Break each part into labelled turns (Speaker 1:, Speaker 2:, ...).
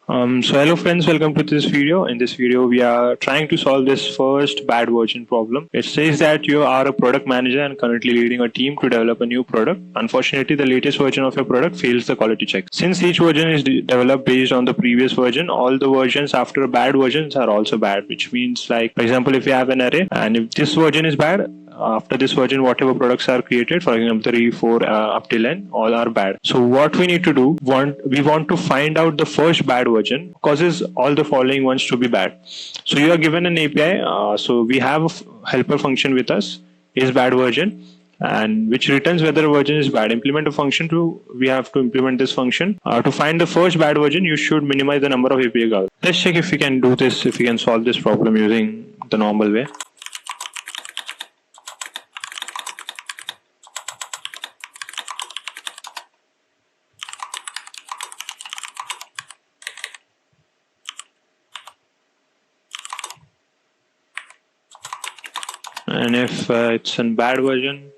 Speaker 1: So hello friends, welcome to this video. In this video, we are trying to solve this first bad version problem. It says that you are a product manager and currently leading a team to develop a new product. Unfortunately, the latest version of your product fails the quality check. Since each version is developed based on the previous version, all the versions after bad versions are also bad, which means like, for example, if you have an array and if this version is bad, after this version, whatever products are created, for example 3, 4 up till n, all are bad. So what we need to do, we want to find out the first bad version causes all the following ones to be bad. So you are given an API, so we have a helper function with us, is bad version, and which returns whether a version is bad. Implement a function we have to implement this function. To find the first bad version, you should minimize the number of API calls. Let's check if we can do this, if we can solve this problem using the normal way. And if it's a bad version,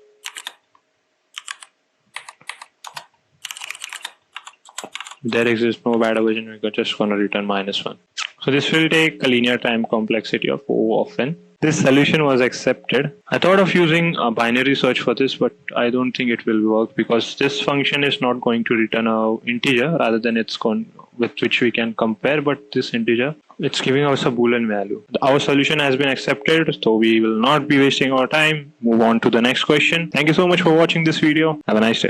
Speaker 1: there exists no bad version, we're just going to return -1. So this will take a linear time complexity of O of n. This solution was accepted. I thought of using a binary search for this, but I don't think it will work because this function is not going to return an integer, rather than it's with which we can compare, but this integer, it's giving us a Boolean value. Our solution has been accepted, so we will not be wasting our time. Move on to the next question. Thank you so much for watching this video. Have a nice day.